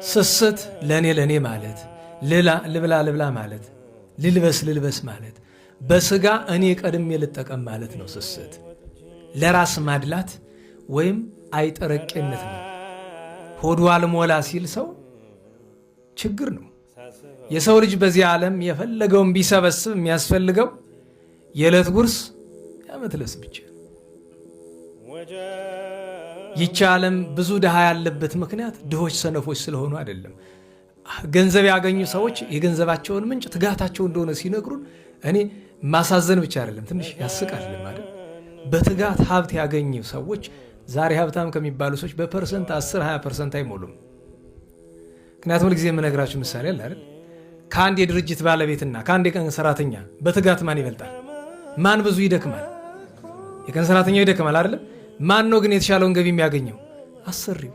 ስስት ለኔ ማለት ልብላ ማለት ልልበስ ማለት በስጋ እኔ ቀድሜ ልጠቀም ማለት ነው። ስስት ለራስ ማድላት ወይም አይጠረቄነት ነው። ሆዱ አልሞላ ሲል ሰው ችግር ነው። የሰው ልጅ በዚህ ዓለም የፈለገውን ቢሰበስብ የሚያስፈልገው የዕለት ጉርስ ያመትለስ ብቻ። ይቺ ዓለም ብዙ ድሃ ያለበት ምክንያት ድሆች ሰነፎች ስለሆኑ አይደለም። ገንዘብ ያገኙ ሰዎች የገንዘባቸውን ምንጭ ትጋታቸው እንደሆነ ሲነግሩን እኔ ማሳዘን ብቻ አይደለም ትንሽ ያስቃል ማለት። በትጋት ሀብት ያገኙ ሰዎች ዛሬ ሀብታም ከሚባሉ ሰዎች በፐርሰንት 10-20% አይሞሉም። ምክንያቱም ለጊዜ የምነግራችሁ ምሳሌ አለ አይደል? ከአንድ የድርጅት ባለቤትና ከአንድ የቀን ሰራተኛ በትጋት ማን ይበልጣል? ማን ብዙ ይደክማል? የቀን ሰራተኛው ይደክማል አይደለም? ማን ነው ግን የተሻለውን ገቢ የሚያገኘው? አሰሪው።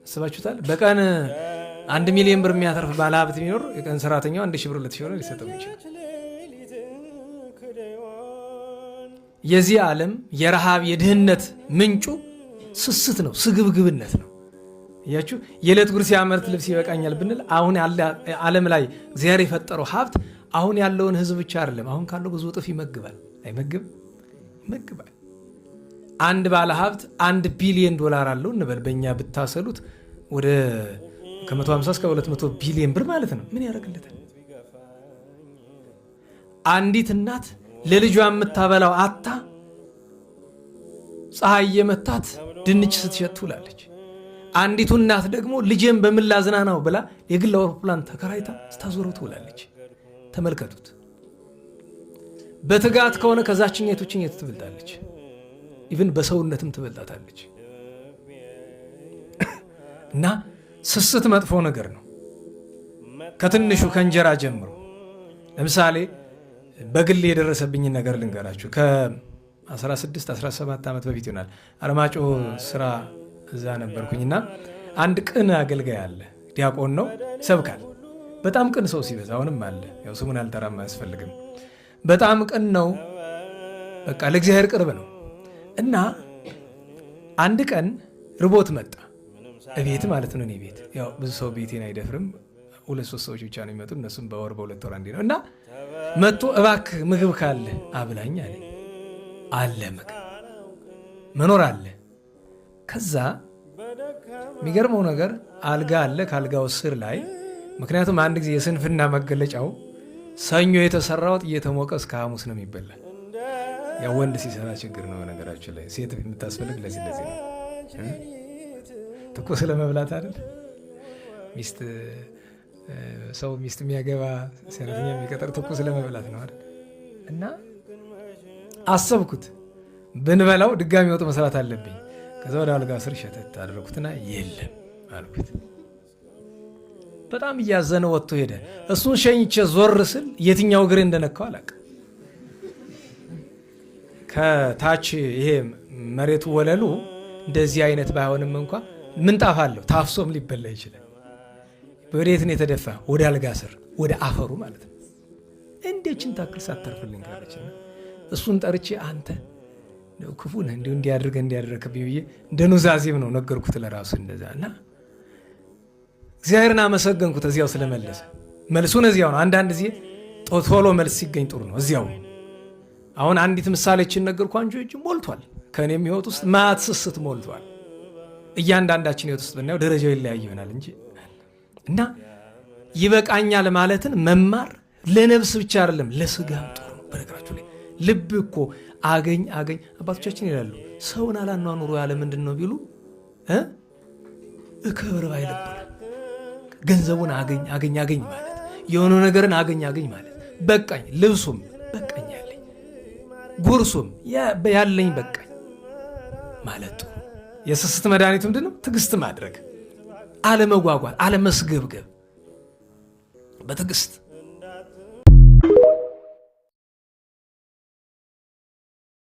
አስባችሁታል? በቀን 1 ሚሊዮን ብር የሚያተርፍ ባለ ሀብት ቢኖር የቀን ሰራተኛው 1000 ብር 2000 ብር ሊሰጠው ይችላል። የዚህ ዓለም የረሃብ የድህነት ምንጩ ስስት ነው፣ ስግብግብነት ነው። እያችሁ የዕለት ጉርስ የዓመት ልብስ ይበቃኛል ብንል አሁን ዓለም ላይ እግዚአብሔር የፈጠረው ሀብት አሁን ያለውን ህዝብ ብቻ አይደለም፣ አሁን ካለው ብዙ እጥፍ ይመግባል። አይመግብም? ይመግባል። አንድ ባለ ሀብት $1 ቢሊዮን አለው እንበል። በእኛ ብታሰሉት ወደ ከ150 እስከ 200 ቢሊዮን ብር ማለት ነው። ምን ያደርግለታል? አንዲት እናት ለልጇ የምታበላው አታ ፀሐይ የመታት ድንች ስትሸጥ ትውላለች። አንዲቱ እናት ደግሞ ልጄን በምን ላዝናናው ብላ የግል አውሮፕላን ተከራይታ ስታዞረው ትውላለች። ተመልከቱት። በትጋት ከሆነ ከዛችኛቶችን ትበልጣለች። ኢቭን በሰውነትም ትበልጣታለች። እና ስስት መጥፎ ነገር ነው። ከትንሹ ከእንጀራ ጀምሮ ለምሳሌ በግል የደረሰብኝ ነገር ልንገራችሁ። ከ16-17 ዓመት በፊት ይሆናል አለማጮ ስራ እዛ ነበርኩኝና አንድ ቅን አገልጋይ አለ። ዲያቆን ነው፣ ይሰብካል። በጣም ቅን ሰው ሲበዛ አሁንም አለ። ያው ስሙን አልጠራም አያስፈልግም። በጣም ቅን ነው። በቃ ለእግዚአብሔር ቅርብ ነው። እና አንድ ቀን ርቦት መጣ። እቤት ማለት ነው። እኔ ቤት ያው ብዙ ሰው ቤቴን አይደፍርም። 2-3 ሰዎች ብቻ ነው የሚመጡ። እነሱም በወር በ2 ወር አንዴ ነው። እና መጥቶ እባክህ ምግብ ካለ አብላኝ አለ። አለ ምግብ መኖር አለ። ከዛ የሚገርመው ነገር አልጋ አለ። ከአልጋው ስር ላይ ምክንያቱም አንድ ጊዜ የስንፍና መገለጫው ሰኞ የተሰራ ወጥ እየተሞቀ እስከ ሐሙስ ነው የሚበላ። ያው ወንድ ሲሰራ ችግር ነው ነገራችሁ ላይ። ሴት የምታስፈልግ ለዚህ ነው። ትኩስ ለመብላት አይደል? ሰው ሚስት የሚያገባ ሰራተኛ የሚቀጠር ትኩስ ለመብላት ነው አይደል? እና አሰብኩት ብንበላው ድጋሚ ወጥ መስራት አለብኝ። ከዛ ወደ አልጋ ስር ሸተት አደረኩትና የለም አልኩት። በጣም እያዘነ ወጥቶ ሄደ። እሱን ሸኝቼ ዞር ስል የትኛው እግሬ እንደነካው አላውቅም። ከታች ይሄ መሬቱ ወለሉ እንደዚህ አይነት ባይሆንም እንኳ ምንጣፍ አለው፣ ታፍሶም ሊበላ ይችላል። ወዴት ነው የተደፋ? ወደ አልጋ ስር ወደ አፈሩ ማለት ነው። እንዴችን ታክል ሳተርፍልኝ ካለችና እሱን ጠርቼ አንተ ክፉ ነህ እንዲያደርግብኝ ብዬ እንደ ኑዛዜም ነው ነገርኩት ለራሱ እንደዛ። እና እግዚአብሔርን አመሰገንኩት እዚያው ስለመለሰ። መልሱን እዚያው ነው። አንዳንድ ጊዜ ቶሎ መልስ ሲገኝ ጥሩ ነው። እዚያው አሁን አንዲት ምሳሌችን ነገርኩ። አንጆ እጅ ሞልቷል። ከእኔም ሕይወት ውስጥ ማት ስስት ሞልቷል። እያንዳንዳችን ሕይወት ውስጥ ብናየው ደረጃው ይለያይ ይሆናል እንጂ እና ይበቃኛል ማለትን መማር ለነፍስ ብቻ አይደለም ለስጋም ጥሩ ነው። በነገራችሁ ላይ ልብ እኮ አገኝ አባቶቻችን ይላሉ ሰውን አላኗኑሩ ያለ ምንድን ነው ቢሉ እከብር ባይለብለ ገንዘቡን አገኝ ማለት የሆነ ነገርን አገኝ ማለት በቃኝ፣ ልብሱም በቃኝ ያለኝ፣ ጉርሱም ያለኝ በቃኝ ማለት ጥሩ። የስስት መድኃኒቱ ምንድን ነው? ትዕግስት ማድረግ፣ አለመጓጓት፣ አለመስገብገብ በትዕግስት